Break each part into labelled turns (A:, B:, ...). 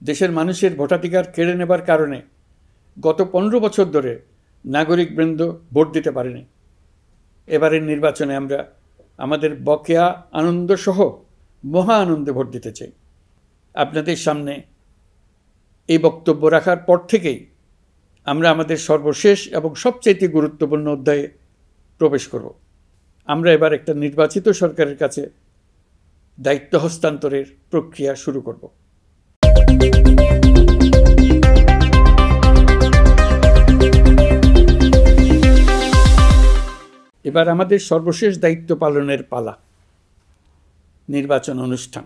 A: দেশের মানুষের ভোটাধিকার কেড়ে নেবার কারণে গত 15 বছর ধরে নাগরিকবৃন্দ ভোট দিতে পারেনি। এবারের নির্বাচনে আমরা আমাদের বকেয়া আনন্দসহ মহা আনন্দে ভোট দিতে চাই। আপনাদের সামনে এই বক্তব্য রাখার পর থেকেই আমরা আমাদের সর্বশেষ এবং সবচেয়ে গুরুত্বপূর্ণ অধ্যায়ে প্রবেশ করব। আমরা এবার একটা নির্বাচিত সরকারের কাছে দায়িত্ব হস্তান্তরের প্রক্রিয়া শুরু করব। এবার আমাদের সর্বশেষ দায়িত্ব পালনের পালা, নির্বাচন অনুষ্ঠান।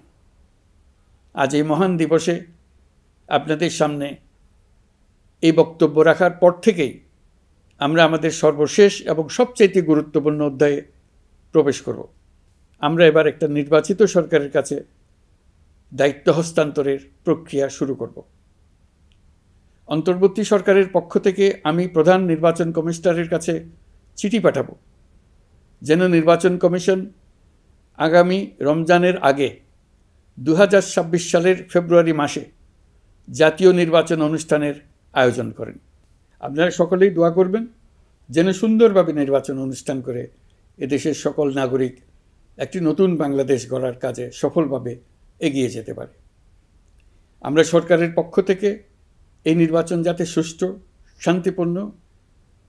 A: আজ এই মহান দিবসে আপনাদের সামনে এই বক্তব্য রাখার পর থেকেই আমরা আমাদের সর্বশেষ এবং সবচেয়ে গুরুত্বপূর্ণ অধ্যায়ে প্রবেশ করব। আমরা এবার একটা নির্বাচিত সরকারের কাছে দায়িত্ব হস্তান্তরের প্রক্রিয়া শুরু করব। অন্তর্বর্তী সরকারের পক্ষ থেকে আমি প্রধান নির্বাচন কমিশনারের কাছে চিঠি পাঠাবো যেন নির্বাচন কমিশন আগামী রমজানের আগে 2026 সালের ফেব্রুয়ারি মাসে জাতীয় নির্বাচন অনুষ্ঠানের আয়োজন করেন। আপনারা সকলেই দোয়া করবেন যেন সুন্দরভাবে নির্বাচন অনুষ্ঠান করে এদেশের সকল নাগরিক একটি নতুন বাংলাদেশ গড়ার কাজে সফলভাবে এগিয়ে যেতে পারে। আমরা সরকারের পক্ষ থেকে এই নির্বাচন যাতে সুষ্ঠু, শান্তিপূর্ণ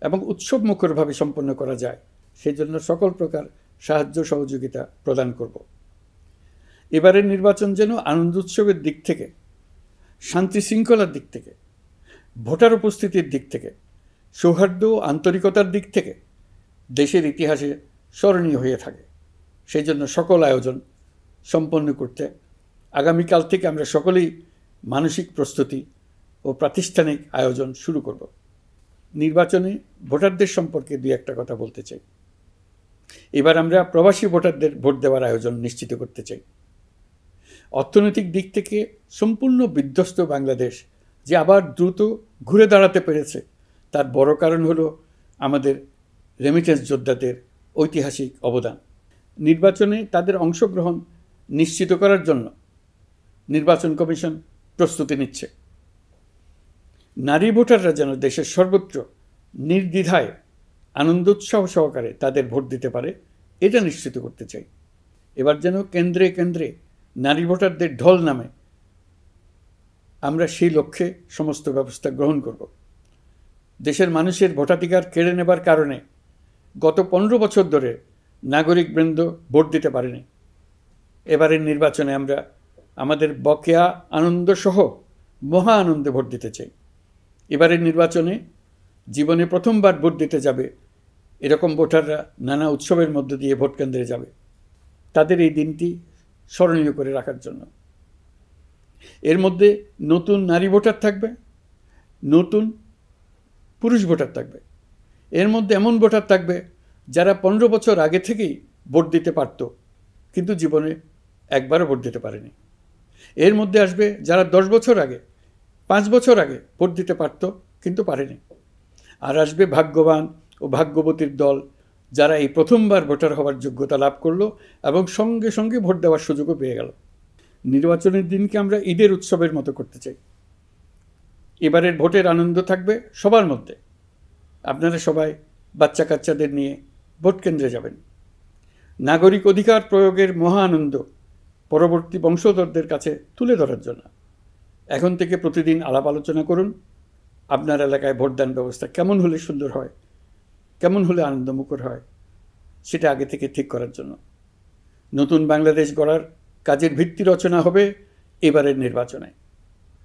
A: এবং উৎসবমুখরভাবে সম্পন্ন করা যায় সেই জন্য সকল প্রকার সাহায্য সহযোগিতা প্রদান করব। এবারের নির্বাচন যেন আনন্দ উৎসবের দিক থেকে, শান্তি শৃঙ্খলার দিক থেকে, ভোটার উপস্থিতির দিক থেকে, সৌহার্দ্য ও আন্তরিকতার দিক থেকে দেশের ইতিহাসে স্মরণীয় হয়ে থাকে। সেই জন্য সকল আয়োজন সম্পন্ন করতে আগামীকাল থেকে আমরা সকলেই মানসিক প্রস্তুতি ও প্রাতিষ্ঠানিক আয়োজন শুরু করব। নির্বাচনে ভোটারদের সম্পর্কে দুই একটা কথা বলতে চাই। এবার আমরা প্রবাসী ভোটারদের ভোট দেওয়ার আয়োজন নিশ্চিত করতে চাই। অর্থনৈতিক দিক থেকে সম্পূর্ণ বিধ্বস্ত বাংলাদেশ যে আবার দ্রুত ঘুরে দাঁড়াতে পেরেছে তার বড় কারণ হলো আমাদের রেমিটেন্স যোদ্ধাদের ঐতিহাসিক অবদান। নির্বাচনে তাদের অংশগ্রহণ নিশ্চিত করার জন্য নির্বাচন কমিশন প্রস্তুতি নিচ্ছে। নারী ভোটাররা যেন দেশের সর্বত্র নির্দ্বিধায় আনন্দোৎসব সহকারে তাদের ভোট দিতে পারে এটা নিশ্চিত করতে চাই। এবার যেন কেন্দ্রে কেন্দ্রে নারী ভোটারদের ঢল নামে, আমরা সেই লক্ষ্যে সমস্ত ব্যবস্থা গ্রহণ করব। দেশের মানুষের ভোটাধিকার কেড়ে নেবার কারণে গত 15 বছর ধরে নাগরিকবৃন্দ ভোট দিতে পারেনি। এবারের নির্বাচনে আমরা আমাদের বকেয়া আনন্দসহ মহা আনন্দে ভোট দিতে চাই। এবারের নির্বাচনে জীবনে প্রথমবার ভোট দিতে যাবে এরকম ভোটাররা নানা উৎসবের মধ্য দিয়ে ভোট কেন্দ্রে যাবে, তাদের এই দিনটি স্মরণীয় করে রাখার জন্য। এর মধ্যে নতুন নারী ভোটার থাকবে, নতুন পুরুষ ভোটার থাকবে, এর মধ্যে এমন ভোটার থাকবে যারা 15 বছর আগে থেকেই ভোট দিতে পারত কিন্তু জীবনে একবারও ভোট দিতে পারেনি। এর মধ্যে আসবে যারা 10 বছর আগে, 5 বছর আগে ভোট দিতে পারত কিন্তু পারেনি। আর আসবে ভাগ্যবান ও ভাগ্যবতীর দল যারা এই প্রথমবার ভোটার হওয়ার যোগ্যতা লাভ করলো এবং সঙ্গে সঙ্গে ভোট দেওয়ার সুযোগও পেয়ে গেল। নির্বাচনের দিনকে আমরা ঈদের উৎসবের মতো করতে চাই। এবারের ভোটের আনন্দ থাকবে সবার মধ্যে। আপনারা সবাই বাচ্চা কাচ্চাদের নিয়ে ভোট কেন্দ্রে যাবেন। নাগরিক অধিকার প্রয়োগের মহা আনন্দ পরবর্তী বংশধরদের কাছে তুলে ধরার জন্য এখন থেকে প্রতিদিন আলাপ আলোচনা করুন আপনার এলাকায় ভোটদান ব্যবস্থা কেমন হলে সুন্দর হয়, কেমন হলে আনন্দমুখর হয় সেটা আগে থেকে ঠিক করার জন্য। নতুন বাংলাদেশ গড়ার কাজের ভিত্তি রচনা হবে এবারের নির্বাচনে।